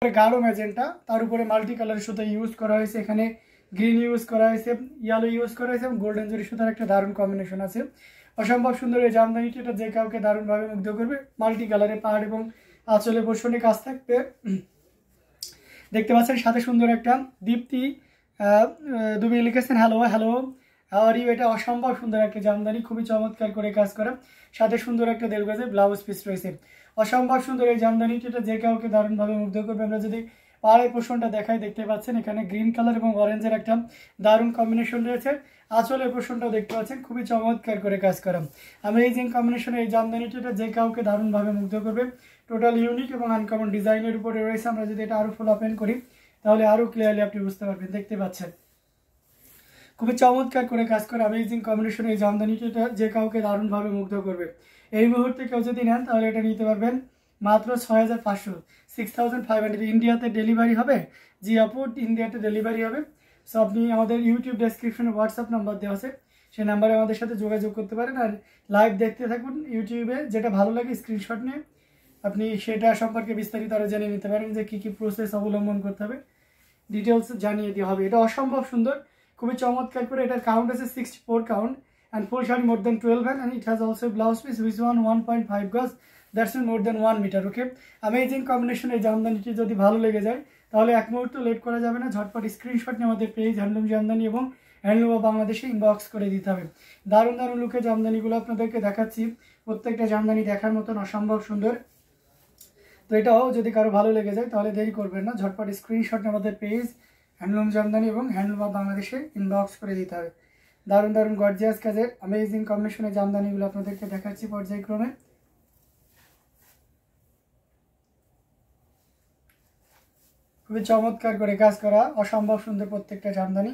গাঢ় ম্যাজেন্টা, তার উপরে মাল্টি কালার সুতা ইউজ করা হয়েছে, এখানে গ্রিন ইউজ করা হয়েছে, ইয়েলো ইউজ করা হয়েছে এবং গোল্ডেন জরি সুতার একটা দারুণ কম্বিনেশন আছে। অসম্ভব সুন্দর এই জামদানিটি, এটা যে কাউকে দারুণভাবে মুগ্ধ করবে। মাল্টি কালারে পাহাড় এবং আঁচলে পোর্শনে কাজ থাকবে, দেখতে পাচ্ছেন। সাথে সুন্দর একটা দীপ্তি দুবি লিখেছেন হ্যালো হ্যালো আর ইউ। এটা অসম্ভব সুন্দর একটা জামদানি, খুবই চমৎকার করে কাজ করা, সাথে সুন্দর একটা 1.5 গজের ব্লাউজ পিস রয়েছে। অসম্ভব সুন্দর এই জামদানিটি, এটা যে কাউকে দারুণভাবে মুগ্ধ করবে। আমরা যদি পাহাড়ের পোর্শনটা দেখাই, দেখতে পাচ্ছেন এখানে গ্রিন কালার এবং অরেঞ্জের একটা দারুণ কম্বিনেশন রয়েছে। আঁচলের পোর্শনটাও দেখতে পাচ্ছেন, খুবই চমৎকার করে কাজ করা। অ্যামেজিং কম্বিনেশনের এই জামদানিটি, এটা যে কাউকে দারুণভাবে মুগ্ধ করবে। টোটাল ইউনিক এবং আনকমন ডিজাইনের উপরে রয়েছে। আমরা যদি এটা আরও ফুল ওপেন করি তাহলে আরও ক্লিয়ারলি আপনি বুঝতে পারবেন, দেখতে পাচ্ছেন খুবই চমৎকার করে কাজ করে অ্যামেজিং কম্বিনেশন এই জামদানিটি, এটা যে কাউকে দারুণভাবে মুগ্ধ করবে। এই মুহূর্তে কেউ যদি নেন তাহলে এটা নিতে পারবেন মাত্র 6500, 6500। ইন্ডিয়াতে ডেলিভারি হবে? জি আপু, ইন্ডিয়াতে ডেলিভারি হবে। সো আপনি আমাদের ইউটিউব ডেসক্রিপশনে হোয়াটসঅ্যাপ নাম্বার দেওয়া আছে, সেই নাম্বারে আমাদের সাথে যোগাযোগ করতে পারেন। আর লাইভ দেখতে থাকুন ইউটিউবে, যেটা ভালো লাগে স্ক্রিনশট নিয়ে আপনি সেটা সম্পর্কে বিস্তারিত আরও জেনে নিতে পারেন, যে কী কী প্রসেস অবলম্বন করতে হবে, ডিটেলস জানিয়ে দেওয়া হবে। এটা অসম্ভব সুন্দর, খুবই চমৎকার করে। এটার কাউন্ট আছে 64 count and full sari more than 12 hand and it has also blouse piece which 1.5 গজ, that's mean more than 1 metre. Okay, amazing combination এই জামদানিটি যদি ভালো লেগে যায় তাহলে এক মুহূর্ত লেট করা যাবে না, ঝটপট স্ক্রিনশট নিয়ে আমাদের পেজ হ্যান্ডলুম জামদানি এবং হ্যান্ডলুম অফ বাংলাদেশে ইনবক্স করে দিতে হবে। দারুণ দারুণ লুকে জামদানিগুলো আপনাদেরকে দেখাচ্ছি, প্রত্যেকটা জামদানি দেখার মতন অসম্ভব সুন্দর। তো এটাও যদি কারো ভালো লেগে যায় তাহলে দেরি করবেন না, ঝটপট স্ক্রিনশট নিয়ে আমাদের পেজ হ্যান্ডলুম জামদানি এবং হ্যান্ডলুম অফ বাংলাদেশে ইনবক্স করে দিতে হবে। দারুণ দারুণ গর্জিয়াস কাজের অ্যামেজিং কম্বিনেশনের জামদানিগুলো আপনাদেরকে দেখাচ্ছি পর্যায়ক্রমে। খুবই চমৎকার করে কাজ করা, অসম্ভব সুন্দর প্রত্যেকটা জামদানি।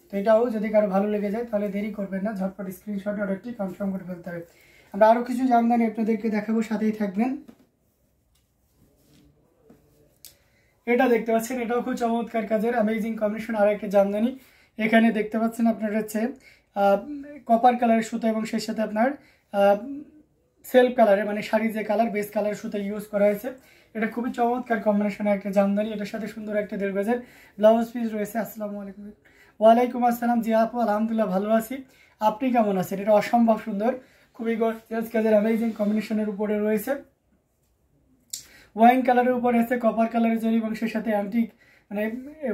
তো এটাও যদি কারো ভালো লেগে যায় তাহলে দেরি করবেন না, ঝটপট স্ক্রিনশট অর্ডারটি কনফার্ম করে ফেলতে হবে। আমরা আরও কিছু জামদানি আপনাদেরকে দেখাবো, সাথেই থাকবেন। এটা দেখতে পাচ্ছেন, এটাও খুব চমৎকার কাজের অ্যামেজিং কম্বিনেশন আর একটা জামদানি। এখানে দেখতে পাচ্ছেন আপনার হচ্ছে কপার কালারের সুতা এবং সেই সাথে আপনার সেলফ কালারে, মানে শাড়ির যে কালার বেস কালার সুতা ইউজ করা হয়েছে। এটা খুবই চমৎকার কম্বিনেশনের একটা জামদানি, এটার সাথে সুন্দর একটা 1.5 গজের ব্লাউজ পিস রয়েছে। আসসালামু আলাইকুম। ওয়ালাইকুম আসসালাম। জি আপু, আলহামদুলিল্লাহ ভালো আছি, আপনি কেমন আছেন? এটা অসম্ভব সুন্দর, খুবই গর্জিয়াস কাজের অ্যামেজিং কম্বিনেশনের উপরে রয়েছে। ওয়াইন কালারের উপরে আছে কপার কালারের জরি এবং সেই সাথে অ্যান্টিক মানে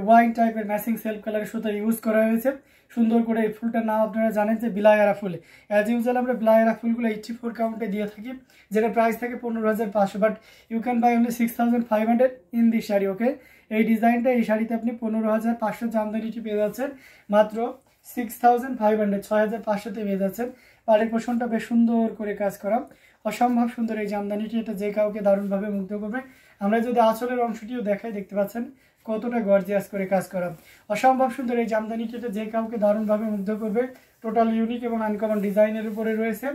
ওয়াইন টাইপের ম্যাচিং সেলফ কালারের সুতা ইউজ করা হয়েছে সুন্দর করে। এই ফুলটার নাম আপনারা জানেন যে বিলায়ারা ফুল। অ্যাজ ইউজুয়াল আমরা বিলায়ারা ফুলগুলো 84 কাউন্টে দিয়ে থাকি, যেটা প্রাইস থাকে 15,500, but you can buy only 6,500 in this sari. Okay, এই ডিজাইনটা, এই শাড়িতে আপনি 15,500 জামদানিটি পেয়ে যাচ্ছেন মাত্র 6,500, 6,500তে পেয়ে যাচ্ছেন। পাড়ের পোষণটা বেশ সুন্দর করে কাজ করা, অসম্ভব সুন্দর এই জামদানিটি, এটা যে কাউকে দারুণভাবে মুগ্ধ করবে। আমরা যদি আঁচলের অংশটিও দেখাই, দেখতে পাচ্ছেন কতটা গর্জিয়াস করে কাজ করা, অসম্ভব সুন্দর এই জামদানিটি, এটা যে কাউকে দারুণভাবে মুগ্ধ করবে। টোটাল ইউনিক এবং আনকমন ডিজাইনের উপরে রয়েছে।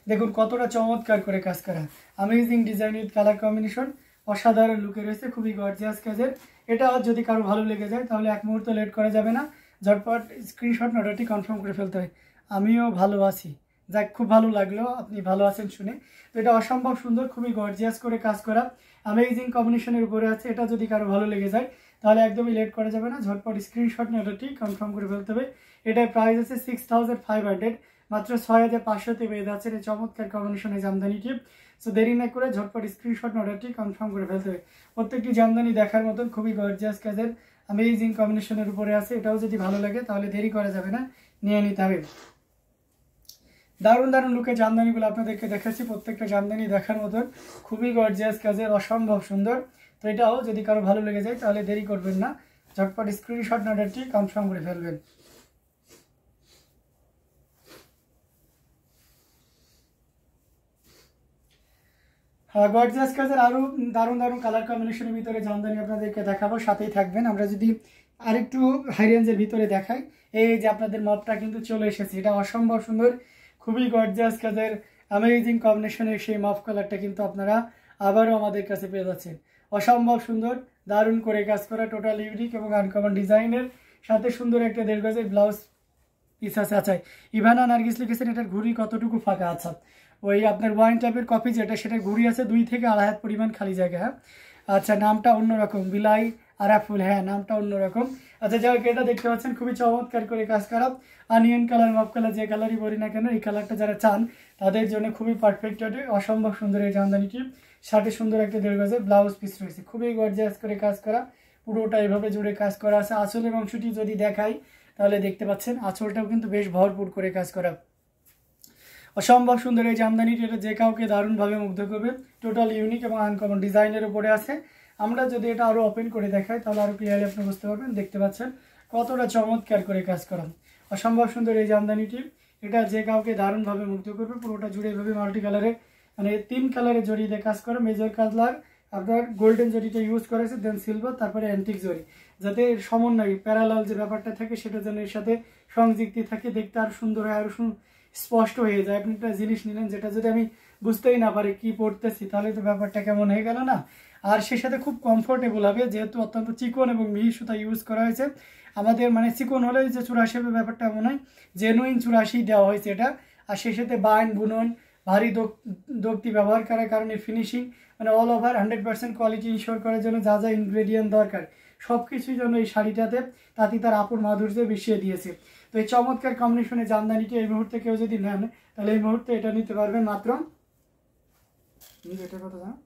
দেখুন কতটা চমৎকার করে কাজ করা, amazing design with colour combination, অসাধারণ লুকে রয়েছে, খুবই গর্জিয়াস কাজের। এটা যদি কারো ভালো লেগে যায় তাহলে এক মুহূর্ত লেট করা যাবে না, ঝটপট স্ক্রিনশট অর্ডারটি কনফার্ম করে ফেলতে হয়। আমিও ভালো আছি, যাক খুব ভালো লাগলো আপনি ভালো আছেন শুনে। তো এটা অসম্ভব সুন্দর, খুবই গর্জিয়াস করে কাজ করা, অ্যামেজিং কম্বিনেশনের উপরে আছে। এটা যদি কারো ভালো লেগে যায় তাহলে একদমই লেট করা যাবে না, ঝটপট স্ক্রিনশট নিয়ে অর্ডারটি কনফার্ম করে ফেলতে হবে। এটার প্রাইস আছে 6,500, মাত্র 6,500তে পেয়ে যাচ্ছেন এই চমৎকার কম্বিনেশনের জামদানিটি। সো দেরি না করে ঝটপট স্ক্রিনশট অর্ডারটি কনফার্ম করে ফেলতে হবে। প্রত্যেকটি জামদানি দেখার মতন খুবই গর্জিয়াস কাজের অ্যামেজিং কম্বিনেশনের উপরে আছে। এটাও যদি ভালো লাগে তাহলে দেরি করা যাবে না, নিয়ে নিতে হবে। দারুণ দারুণ লুকে জামদানিগুলো আপনাদেরকে দেখাচ্ছি, প্রত্যেকটা জামদানি দেখার মতন খুবই গর্জিয়াস কাজের, অসম্ভব সুন্দর। তো এটাও যদি কারো ভালো লেগে যায় তাহলে দেরি করবেন না, ঝটপট স্ক্রিনশট অর্ডারটি কনফার্ম করে ফেলবেন। গর্জিয়াস কাজের আরও দারুণ দারুণ কালার কম্বিনেশনের ভিতরে জামদানি আপনাদেরকে দেখাবো, সাথেই থাকবেন। আমরা যদি আরেকটু হাই রেঞ্জের ভিতরে দেখাই, এই যে আপনাদের মপটা কিন্তু চলে এসেছে, এটা অসম্ভব সুন্দর, খুবই গর্জিয়াস কাজের অ্যামেজিং কম্বিনেশনের সেই মফ কালারটা কিন্তু আপনারা আবারও আমাদের কাছে পেয়ে যাচ্ছেন। অসম্ভব সুন্দর, দারুণ করে কাজ করা, টোটাল ইউনিক এবং আনকমন ডিজাইনের সাথে সুন্দর একটা 1.5 গজের ব্লাউজ পিস আছে। আচ্ছা, ইভানা নার্গিস লিখেছেন এটার ঘুড়ি কতটুকু ফাঁকা? আচ্ছা, ওই আপনার ওয়াইন টাইপের কপি যেটা, সেটা ঘুড়ি আছে 2 থেকে 2.5 হাত পরিমাণ খালি জায়গা। হ্যাঁ, আচ্ছা, নামটা অন্যরকম, বিলাই আরাফুল, হ্যাঁ নামটা অন্যরকম। আচ্ছা যাই হোক, এটা দেখতে পাচ্ছেন খুবই চমৎকার করে কাজ করা অনিয়ন কালার, মফ কালার, যে কালারই বলি না কেন এই কালারটা যারা চান তাদের জন্য খুবই পারফেক্ট হবে। অসম্ভব সুন্দর এই জামদানিটি, শার্টে সুন্দর একটা 1.5 গজের ব্লাউজ পিস রয়েছে, খুবই গর্জিয়াস করে কাজ করা, পুরোটা এইভাবে জুড়ে কাজ করা আছে। আঁচলের অংশটি যদি দেখাই তাহলে দেখতে পাচ্ছেন আঁচলটাও কিন্তু বেশ ভরপুর করে কাজ করা, অসম্ভব সুন্দর এই জামদানিটি। এটা যে কাউকে দারুণভাবে মুগ্ধ করবে, টোটাল ইউনিক এবং আনকমন ডিজাইনের উপরে আছে। আমরা যদি এটা আরও ওপেন করে দেখাই তাহলে আরও ক্লিয়ারলি আপনি বুঝতে পারবেন। দেখতে পাচ্ছেন কতটা চমৎকার করে কাজ করা, অসম্ভব সুন্দর এই জামদানিটি। এটা যে কাউকে দারুণভাবে মুগ্ধ করবে, পুরোটা জুড়ে এভাবে মাল্টি কালারে মানে 3 কালারে জড়ি দিয়ে কাজ করা। মেজর কালার আপনার গোল্ডেন জরিটা ইউজ করেছে, দেন সিলভার, তারপরে অ্যান্টিক জরি, যাতে এর সমন্বয় প্যারালাল যে ব্যাপারটা থাকে সেটা যেন এর সাথে সংযুক্তি থাকে, দেখতে আরও সুন্দর হয়, আরও স্পষ্ট হয়ে যায়। আপনি একটা জিনিস নিলেন যেটা যদি আমি বুঝতেই না পারি কি পড়তেছি তাহলে তো ব্যাপারটা কেমন হয়ে গেল না। আর সে সাথে খুব কমফোর্টেবল হবে, যেহেতু অত্যন্ত চিকন এবং মিহি সুতা ইউজ করা হয়েছে। আমাদের মানে চিকন হলে যে চুরাশি হবে ব্যাপারটা মনে হয় জেনুইন চুরাশি দেওয়া হয়েছে এটা। আর সেই সাথে বাইন বুনন ভারী দক্তি ব্যবহার করার কারণে ফিনিশিং মানে অল ওভার 100% কোয়ালিটি ইনশিওর করার জন্য যা যা ইনগ্রেডিয়েন্ট দরকার সব কিছুই জন্য এই শাড়িটাতে তাতে তার আপুর মাধুর্য মিশিয়ে দিয়েছে। তো এই চমৎকার কম্বিনেশনে জামদানিটি এই মুহূর্তে কেউ যদি নেন তাহলে এই মুহূর্তে এটা নিতে পারবেন মাত্র এটা কত দাম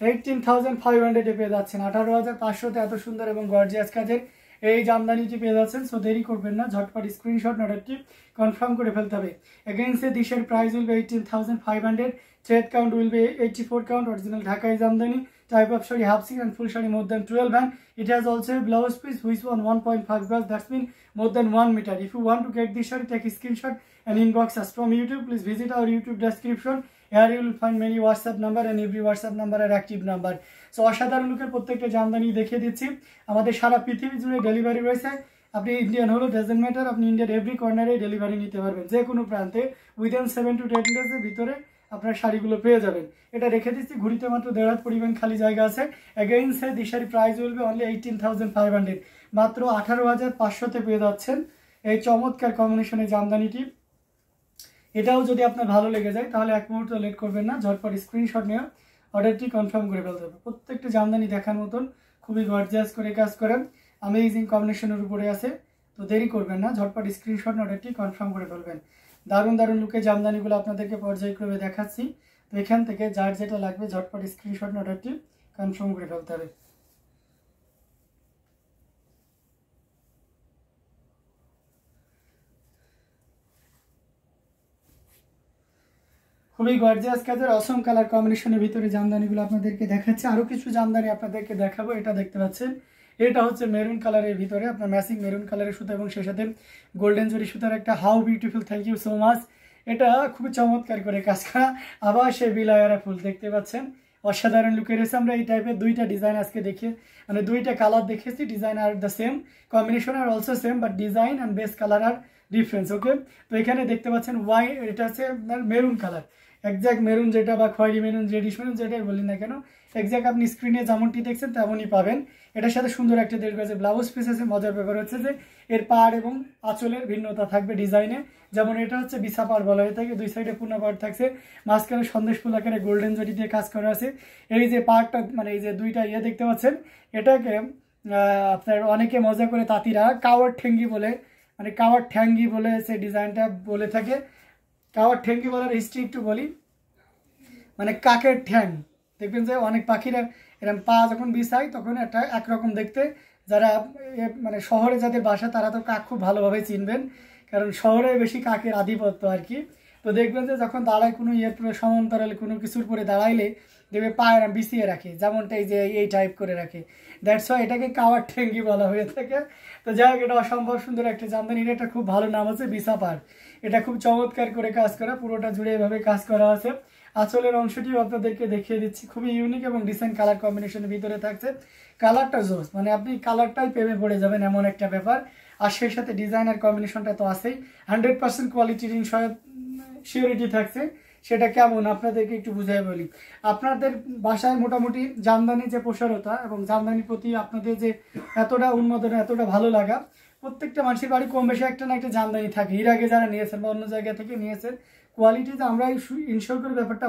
18,500 পেয়ে যাচ্ছেন। 18,500-তে এত সুন্দর এবং গর্জিয়াস কাজের এই জামদানিটি পেয়ে যাচ্ছেন। সো দেরি করবেন না, ঝটপট স্ক্রিনশট অর্ডারটি কনফার্ম করে ফেলতে হবে। এগেইনস্ট দিশের price will be 18,500, thread count will be 84 count, original Dhakai Jamdani, type of shari half silk and full shari more than 12 band. It has also a blouse piece which on 1.5 gauge, that's mean more than 1 meter. If you want to get this shari, take a screenshot and inbox us from YouTube. Please visit our YouTube description. Here you will find many WhatsApp number and every WhatsApp number are active number. So অসাধারণ লুকের প্রত্যেকটা জামদানি দেখিয়ে দিচ্ছি। আমাদের সারা পৃথিবী জুড়ে delivery রয়েছে। আপনি ইন্ডিয়ান হলো ডাজেন্ট ম্যাটার, আপনি ইন্ডিয়ার এভরি কর্নারে ডেলিভারি নিতে পারবেন, যে কোনো প্রান্তে উইদিন 7 to 10 ডেজের ভিতরে আপনার শাড়িগুলো পেয়ে যাবেন। এটা রেখে দিচ্ছি, ঘুরিতে মাত্র 1.5 হাত পরিমাণ খালি জায়গা আছে। Again say this sari price বলবে অনলি 18,500, মাত্র 18,500-তে পেয়ে যাচ্ছেন এই চমৎকার কম্বিনেশনের জামদানিটি। এটাও যদি আপনার ভালো লেগে যায় তাহলে এক মুহূর্ত লেট করবেন না, ঝটপট স্ক্রিনশট নিয়ে অর্ডারটি কনফার্ম করে ফেলতে হবে। প্রত্যেকটা জামদানি দেখার মতন খুবই গর্জিয়াস করে কাজ করেন, অ্যামেজিং কম্বিনেশনের উপরে আছে। তো দেরি করবেন না, ঝটপট স্ক্রিনশট নিয়ে অর্ডারটি কনফার্ম করে ফেলবেন। দারুণ দারুণ লুকে জামদানিগুলো আপনাদেরকে পর্যায়ক্রমে দেখাচ্ছি। তো এখান থেকে যার যেটা লাগবে ঝটপট স্ক্রিনশট নিয়ে অর্ডারটি কনফার্ম করে ফেলতে হবে। খুবই গর্জিয়াস কাজের অসম কালার কম্বিনেশনের ভিতরে জামদানিগুলো আপনাদেরকে দেখাচ্ছে। আরও কিছু জামদানি আপনাদেরকে দেখাবো। এটা দেখতে পাচ্ছেন, এটা হচ্ছে মেরুন কালারের ভিতরে আপনার ম্যাচিং মেরুন কালারের সুতা এবং সেই সাথে গোল্ডেন জরি সুতার একটা how beautiful, thank you so much. এটা খুবই চমৎকার করে কাজ করা, আবার সে বিলায়ারা ফুল দেখতে পাচ্ছেন, অসাধারণ লুকে রয়েছে। আমরা এই টাইপের দুইটা ডিজাইন আজকে দেখিয়ে মানে দুইটা কালার দেখেছি, design are the same, combination are also same, but design and base colour are difference. Okay, তো এখানে দেখতে পাচ্ছেন এটা হচ্ছে আপনার মেরুন কালার, একজ্যাক্ট মেরুন যেটা বা খয়েরি মেরুন, রেডিশ মেরুন যেটাই বলি না কেন, একজ্যাক্ট আপনি স্ক্রিনে যেমনটি দেখছেন তেমনই পাবেন। এটার সাথে সুন্দর একটা 1.5 গজের ব্লাউজ পিস আছে। মজার ব্যাপার হচ্ছে যে এর পাড় এবং আঁচলের ভিন্নতা থাকবে ডিজাইনে, যেমন এটা হচ্ছে বিছা পাড় বলা হয়ে থাকে, দুই সাইডে পূর্ণ পাড় থাকছে, মাঝখানে সন্দেশ ফুল আকারে গোল্ডেন জরি দিয়ে কাজ করা আছে। এই যে পাড়টা মানে এই যে দুইটা দেখতে পাচ্ছেন, এটাকে আপনার অনেকে মজা করে তাঁতিরা কাওয়ার ঠেঙ্গি বলে, মানে কাওয়ার ঠ্যাঙ্গি বলে সে ডিজাইনটা বলে থাকে। কাওয়ার ঠেঙ্গি বলার হিস্ট্রি একটু বলি, মানে কাকের ঠ্যাং, দেখবেন যে অনেক পাখিরা এরকম পা যখন বিছায় তখন একটা একরকম দেখতে। যারা মানে শহরে যাদের বাসা তারা তো কাক খুব ভালোভাবে চিনবেন, কারণ শহরে বেশি কাকের আধিপত্য আর কি। তো দেখবেন যে যখন দাঁড়ায় কোনো সমান্তরালে কোনো কিছুর পরে দাঁড়াইলে দেখবে পা এরম বিছিয়ে রাখে, যেমনটা এই যে এই টাইপ করে রাখে, দ্যাটস ওয়াই এটাকে কাওয়ার ঠেঙ্গি বলা হয়ে থাকে। তো যাই হোক, এটা অসম্ভব সুন্দর একটা জামদানি, এটা খুব ভালো নাম আছে বিছা পাড়। এটা খুব চমৎকার করে কাজ করা, পুরোটা জুড়ে এভাবে কাজ করা আছে। আঁচলের অংশটিও আপনাদেরকে দেখিয়ে দিচ্ছি, খুবই ইউনিক এবং ডিসেন্ট কালার কম্বিনেশনের ভিতরে থাকছে। কালারটা জোস, মানে আপনি কালারটাই প্রেমে পড়ে যাবেন এমন একটা ব্যাপার। আর সেই সাথে ডিজাইনার কম্বিনেশনটা তো আছেই, 100% কোয়ালিটির সিওরিটি থাকছে। সেটা কেমন আপনাদেরকে একটু বুঝাই বলি। আপনাদের বাসায় মোটামুটি জামদানি যে প্রসারতা এবং জামদানির প্রতি আপনাদের যে এতটা উন্মাদনা, এতটা ভালো লাগা, প্রত্যেকটা মানুষের বাড়ি কম বেশি একটা না একটা জামদানি থাকে। এর আগে যারা নিয়েছেন বা অন্য জায়গা থেকে নিয়েছেন, কোয়ালিটিতে আমরা ইনশিওর করে ব্যাপারটা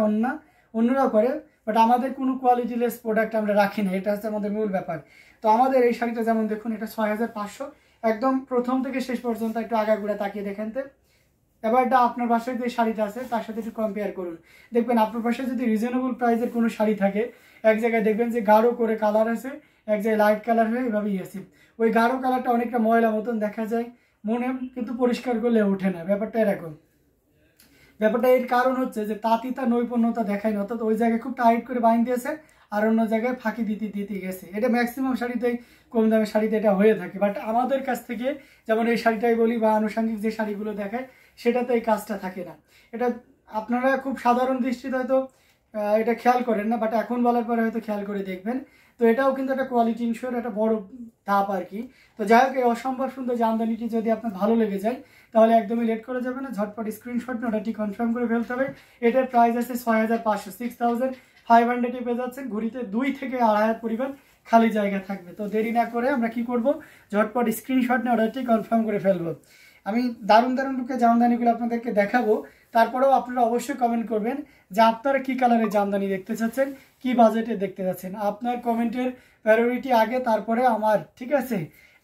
অন্যরাও করে, বাট আমাদের কোনো কোয়ালিটিলেস প্রোডাক্ট আমরা রাখি না, এটা হচ্ছে আমাদের মূল ব্যাপার। তো আমাদের এই শাড়িটা যেমন দেখুন, এটা 6500, একদম প্রথম থেকে শেষ পর্যন্ত একটু আগাগোড়া তাকিয়ে দেখেন তো। এবার এটা আপনার বাসায় যে শাড়িটা আছে তার সাথে একটু কম্পেয়ার করুন, দেখবেন আপনার বাসায় যদি রিজনেবল প্রাইসের কোনো শাড়ি থাকে, এক জায়গায় দেখবেন যে গাঢ় করে কালার আছে, এক জায়গায় লাইট কালার হয়ে এভাবেই আছে। ওই গাঢ় কালারটা অনেকটা ময়লা মতন দেখা যায়, মনে কিন্তু পরিষ্কার করলে ওঠে না, ব্যাপারটা এরকম। ব্যাপারটা এর কারণ হচ্ছে যে তাঁতিতা নৈপুণ্যতা দেখায় না, অর্থাৎ ওই জায়গায় খুব টাইট করে বাইন দিয়েছে আর অন্য জায়গায় ফাঁকি দিতে দিতে গেছে। এটা ম্যাক্সিমাম শাড়িতেই, কম দামের শাড়িতে এটা হয়ে থাকে। বাট আমাদের কাছ থেকে যেমন এই শাড়িটাই বলি বা আনুষঙ্গিক যে শাড়িগুলো দেখায় সেটাতে এই কাজটা থাকে না। এটা আপনারা খুব সাধারণ দৃষ্টিতে হয়তো এটা খেয়াল করেন না, বাট এখন বলার পরে হয়তো খেয়াল করে দেখবেন। তো এটাও কিন্তু একটা কোয়ালিটি ইনশিওর একটা বড় ধাপ আর কি। তো যাই হোক, এই অসম্ভব সুন্দর জামদানিটি যদি আপনার ভালো লেগে যায় তাহলে একদমই লেট করে যাবে না, ঝটপট স্ক্রিনশট নিয়ে অর্ডারটি কনফার্ম করে ফেলতে হবে। এটার প্রাইস আছে 6500, 6500 পেয়ে যাচ্ছেন। ঘুরিতে 2 থেকে 2500 পরিমাণ খালি জায়গা থাকবে। তো দেরি না করে আমরা কি করব, ঝটপট স্ক্রিনশট নিয়ে অর্ডারটি কনফার্ম করে ফেলবো। আমি দারুণ দারুণ লুকে জামদানিগুলো আপনাদেরকে দেখাবো, তারপরেও আপনারা অবশ্যই কমেন্ট করবেন যে আপনারা কি কালারের জামদানি দেখতে চাচ্ছেন, কি বাজেটে দেখতে চাচ্ছেন। আপনার কমেন্টের প্রায়োরিটি আগে, তারপরে আমার, ঠিক আছে?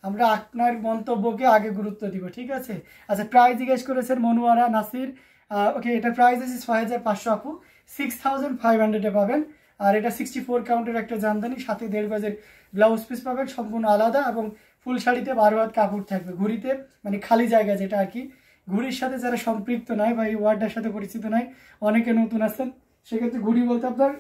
আমরা আপনার মন্তব্যকে আগে গুরুত্ব দিব, ঠিক আছে? আচ্ছা, প্রাইস জিজ্ঞেস করেছেন মনোয়ারা নাসির। ওকে, এটা প্রাইস আছে 6500 আপু, 6500 পাবেন। আর এটা 64 কাউন্টের একটা জামদানি, সাথে 1.5 গজের ব্লাউজ পিস পাবেন সম্পূর্ণ আলাদা, এবং ফুল শাড়িতে 12 হাত কাপড় থাকবে। ঘুরিতে মানে খালি জায়গা যেটা আর কি, ঘুড়ির সাথে যারা সম্পৃক্ত নয় বা এই ওয়ার্ডটার সাথে পরিচিত নয়, অনেকে নতুন আছেন, সেক্ষেত্রে ঘুড়ি বলতে আপনার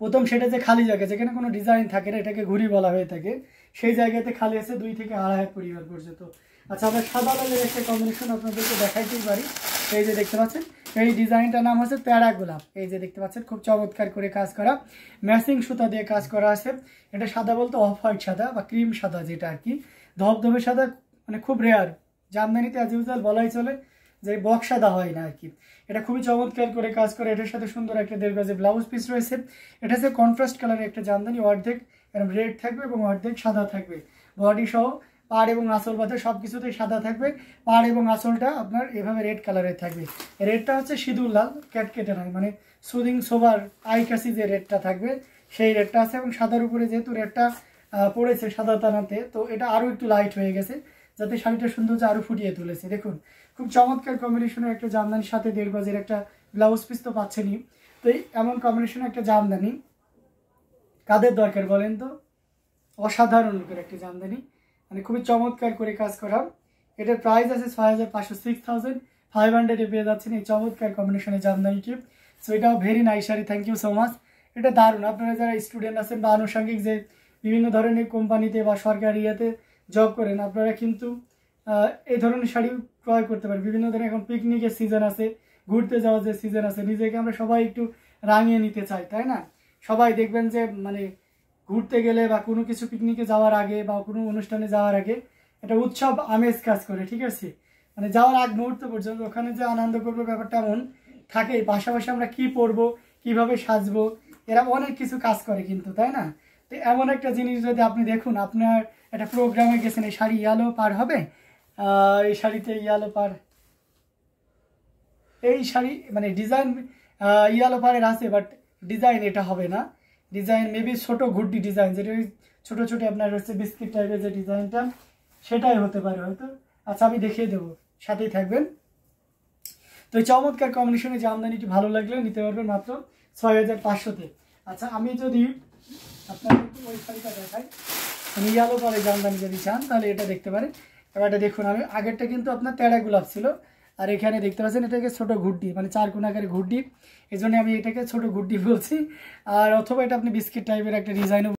প্রথম সেটা যে খালি জায়গা যেখানে কোনো ডিজাইন থাকে না, এটাকে ঘুড়ি বলা হয়ে থাকে। সেই জায়গাতে খালি আছে 2 থেকে 2500 পরিবার পর্যন্ত। আচ্ছা, আমরা সাদা লালের একটা কম্বিনেশন আপনাদেরকে দেখাইতেই পারি। এই যে দেখতে পাচ্ছেন, এই ডিজাইনটার নাম হচ্ছে প্যারা গোলাপ। এই যে দেখতে পাচ্ছেন, খুব চমৎকার করে কাজ করা, ম্যাচিং সুতা দিয়ে কাজ করা আছে। এটা সাদা বলতে অফ হোয়াইট সাদা বা ক্রিম সাদা, যেটা আর কি ধবধবে সাদা, মানে খুব রেয়ার জামদানিতে অ্যাজ ইউজুয়াল বলাই চলে যে বক্স সাদা হয় না আর কি। এটা খুবই চমৎকার করে কাজ করে। এটার সাথে সুন্দর একটা 1.5 গজের ব্লাউজ পিস রয়েছে। এটা হচ্ছে কন্ট্রাস্ট কালারের একটা জামদানি, অর্ধেক এরকম রেড থাকবে এবং অর্ধেক সাদা থাকবে। বডি সহ পাড় এবং আঁচল বাদে সব কিছুতেই সাদা থাকবে। পাড় এবং আঁচলটা আপনার এভাবে রেড কালারের থাকবে। রেডটা হচ্ছে সিঁদুর লাল, ক্যাটকেটে নয়, মানে সুদিং সোবার আইকাসি যে রেডটা থাকবে সেই রেডটা আছে। এবং সাদার উপরে যেহেতু রেডটা পড়েছে সাদা তানাতে, তো এটা আরও একটু লাইট হয়ে গেছে, যাতে শাড়িটার সৌন্দর্য আরও ফুটিয়ে তুলেছে। দেখুন, খুব চমৎকার কম্বিনেশনের একটা জামদানির সাথে 1.5 গজের একটা ব্লাউজ পিস তো পাচ্ছেনই। তো এমন কম্বিনেশনের একটা জামদানি কাদের দরকার বলেন তো? অসাধারণ লুকের একটা জামদানি, মানে খুবই চমৎকার করে কাজ করা। এটার প্রাইস আছে 6500, 6500 পেয়ে যাচ্ছেন এই চমৎকার কম্বিনেশনের জামদানিটি। সো এটাও very nice sari, thank you so much. এটা দারুণ। আপনারা যারা স্টুডেন্ট আছেন বা আনুষঙ্গিক যে বিভিন্ন ধরনের কোম্পানিতে বা সরকারি ইয়েতে জব করেন, আপনারা কিন্তু এই ধরনের শাড়ি ক্রয় করতে পারেন। বিভিন্ন ধরনের এখন পিকনিকের সিজন আছে, ঘুরতে যাওয়ার যে সিজন আছে, নিজেকে আমরা সবাই একটু রাঙিয়ে নিতে চাই, তাই না? সবাই দেখবেন যে মানে ঘুরতে গেলে বা কোনো কিছু পিকনিকে যাওয়ার আগে বা কোনো অনুষ্ঠানে যাওয়ার আগে একটা উৎসব আমেজ কাজ করে, ঠিক আছে? মানে যাওয়ার আগ মুহূর্ত পর্যন্ত ওখানে যে আনন্দ করবো ব্যাপারটা এমন থাকে। পাশাপাশি আমরা কি পরবো, কিভাবে সাজবো, এরা অনেক কিছু কাজ করে কিন্তু, তাই না? তো এমন একটা জিনিস যদি আপনি দেখুন, আপনার একটা প্রোগ্রামে গেছেন, এই শাড়ি ইয়ালো পার হবে, এই শাড়িতে ইয়ালো পার, এই শাড়ি মানে ডিজাইন ইয়ালো পারের আছে, বাট ডিজাইন এটা হবে না। ডিজাইন মেবি ছোট ঘুড্ডি ডিজাইন, যেটা ওই ছোটো ছোটো আপনার হচ্ছে বিস্কিট টাইপের যে ডিজাইনটা, সেটাই হতে পারে হয়তো। আচ্ছা, আমি দেখিয়ে দেবো, সাথেই থাকবেন। তো এই চমৎকার কম্বিনেশনে জামদানিটি ভালো লাগলে নিতে পারবেন মাত্র 6500-তে। আচ্ছা, আমি যদি আপনাদেরকে ওই শাড়িটা দেখাই, মানে ইয়ালো পাড়ের জামদানি যদি চান তাহলে এটা দেখতে পারেন। এবার এটা দেখুন, আমি আগেরটা কিন্তু আপনার তেড়া গোলাপ ছিল, আর এখানে দেখতে পাচ্ছেন এটাকে ছোট ঘুড্ডি, মানে 4 কোণ আকারের ঘুড্ডি, এই জন্য আমি এটাকে ছোট ঘুড্ডি বলছি। আর অথবা এটা আপনি বিস্কিট টাইপের একটা ডিজাইনও